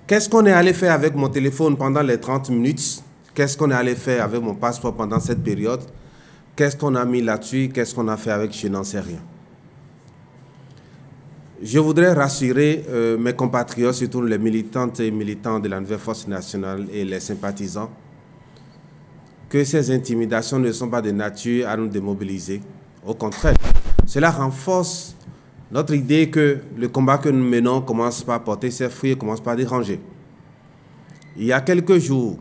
Qu'est-ce qu'on est allé faire avec mon téléphone pendant les 30 minutes? Qu'est-ce qu'on est allé faire avec mon passeport pendant cette période? Qu'est-ce qu'on a mis là-dessus? Qu'est-ce qu'on a fait avec? Je n'en sais rien. Je voudrais rassurer mes compatriotes, surtout les militantes et militants de la Nouvelle Force Nationale et les sympathisants, que ces intimidations ne sont pas de nature à nous démobiliser. Au contraire, cela renforce notre idée que le combat que nous menons commence par porter ses fruits et commence par déranger. Il y a quelques jours,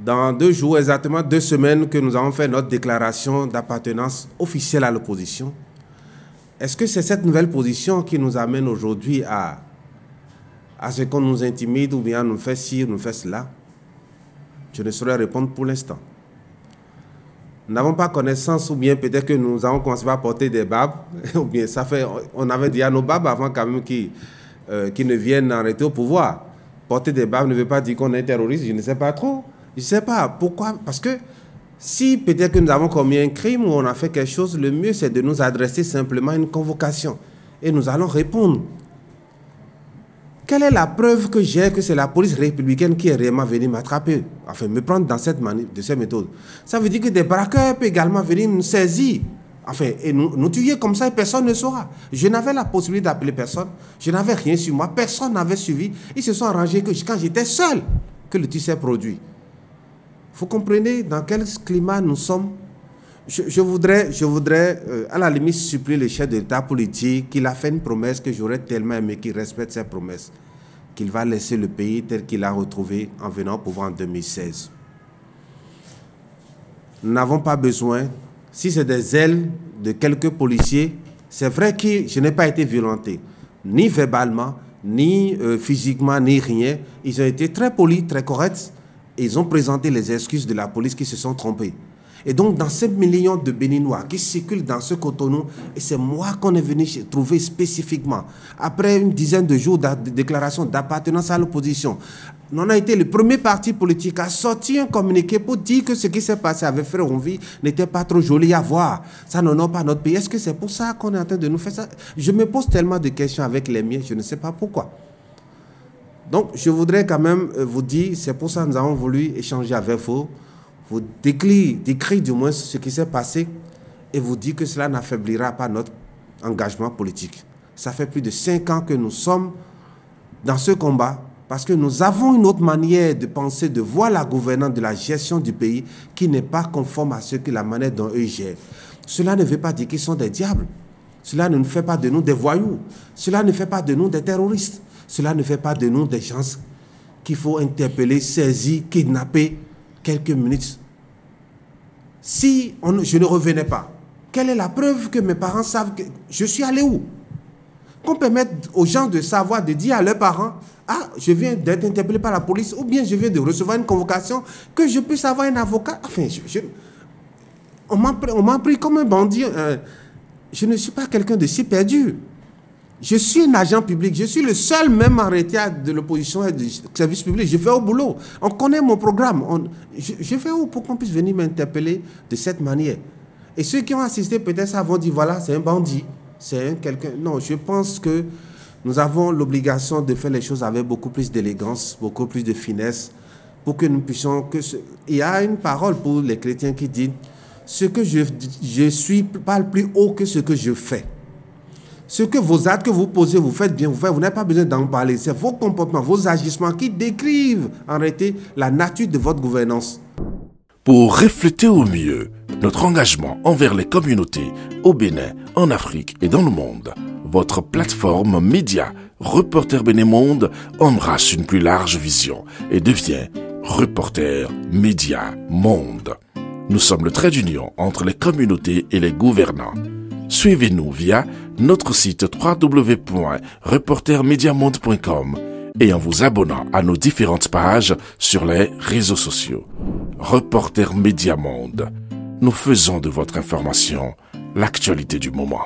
dans 2 jours, exactement 2 semaines, que nous avons fait notre déclaration d'appartenance officielle à l'opposition. Est-ce que c'est cette nouvelle position qui nous amène aujourd'hui à ce qu'on nous intimide ou bien nous fait ci, nous fait cela? Je ne saurais répondre pour l'instant. Nous n'avons pas connaissance, ou bien peut-être que nous avons commencé à porter des babes, ou bien on avait déjà nos babes avant quand même qui ne viennent arrêter au pouvoir. Porter des babes ne veut pas dire qu'on est terroriste, je ne sais pas trop. Je ne sais pas pourquoi, parce que si peut-être que nous avons commis un crime ou on a fait quelque chose, le mieux c'est de nous adresser simplement à une convocation et nous allons répondre. Quelle est la preuve que j'ai que c'est la police républicaine qui est réellement venue m'attraper, enfin me prendre dans cette méthode? Ça veut dire que des braqueurs peuvent également venir nous saisir, enfin, et nous tuer comme ça et personne ne saura. Je n'avais la possibilité d'appeler personne, je n'avais rien sur moi, personne n'avait suivi. Ils se sont arrangés que quand j'étais seul que le tir s'est produit. Vous comprenez dans quel climat nous sommes? Je voudrais à la limite supplier le chef de l'État politique qu'il a fait une promesse que j'aurais tellement aimé qu'il respecte cette promesse, qu'il va laisser le pays tel qu'il l'a retrouvé en venant au pouvoir en 2016. Nous n'avons pas besoin, si c'est des ailes de quelques policiers, c'est vrai que je n'ai pas été violenté, ni verbalement, ni physiquement, ni rien. Ils ont été très polis, très corrects, et ils ont présenté les excuses de la police qui se sont trompés. Et donc, dans ces millions de Béninois qui circulent dans ce Cotonou, et c'est moi qu'on est venu trouver spécifiquement, après une dizaine de jours de déclaration d'appartenance à l'opposition, on a été le premier parti politique à sortir un communiqué pour dire que ce qui s'est passé avec Frère Onvi n'était pas trop joli à voir. Ça n'honore pas notre pays. Est-ce que c'est pour ça qu'on est en train de nous faire ça? Je me pose tellement de questions avec les miens, je ne sais pas pourquoi. Donc, je voudrais quand même vous dire, c'est pour ça que nous avons voulu échanger avec vous décrire du moins ce qui s'est passé et vous dire que cela n'affaiblira pas notre engagement politique. Ça fait plus de 5 ans que nous sommes dans ce combat parce que nous avons une autre manière de penser, de voir la gouvernance, de la gestion du pays qui n'est pas conforme à ce que la manière dont eux gèrent. Cela ne veut pas dire qu'ils sont des diables. Cela ne fait pas de nous des voyous. Cela ne fait pas de nous des terroristes. Cela ne fait pas de nous des gens qu'il faut interpeller, saisir, kidnapper quelques minutes. Si je ne revenais pas, quelle est la preuve que mes parents savent que je suis allé où? Qu'on permette aux gens de savoir, de dire à leurs parents, ah, je viens d'être interpellé par la police, ou bien je viens de recevoir une convocation, que je puisse avoir un avocat. Enfin, on m'a pris comme un bandit. Je ne suis pas quelqu'un de si perdu. Je suis un agent public. Je suis le seul même arrêté de l'opposition et du service public. Je fais au boulot. On connaît mon programme. Je fais où pour qu'on puisse venir m'interpeller de cette manière? Et ceux qui ont assisté peut-être ça vont dire, voilà, c'est un bandit. C'est quelqu'un... Non, je pense que nous avons l'obligation de faire les choses avec beaucoup plus d'élégance, beaucoup plus de finesse, pour que nous puissions... Il y a une parole pour les chrétiens qui dit, ce que je suis parle plus haut que ce que je fais. Ce que vos actes que vous posez, vous faites bien, vous n'avez pas besoin d'en parler. C'est vos comportements, vos agissements qui décrivent en réalité la nature de votre gouvernance. Pour refléter au mieux notre engagement envers les communautés au Bénin, en Afrique et dans le monde, votre plateforme média Reporter Bénin Monde embrasse une plus large vision et devient Reporter Média Monde. Nous sommes le trait d'union entre les communautés et les gouvernants. Suivez-nous via notre site www.reportermediamonde.com et en vous abonnant à nos différentes pages sur les réseaux sociaux. Reporter Média Monde. Nous faisons de votre information l'actualité du moment.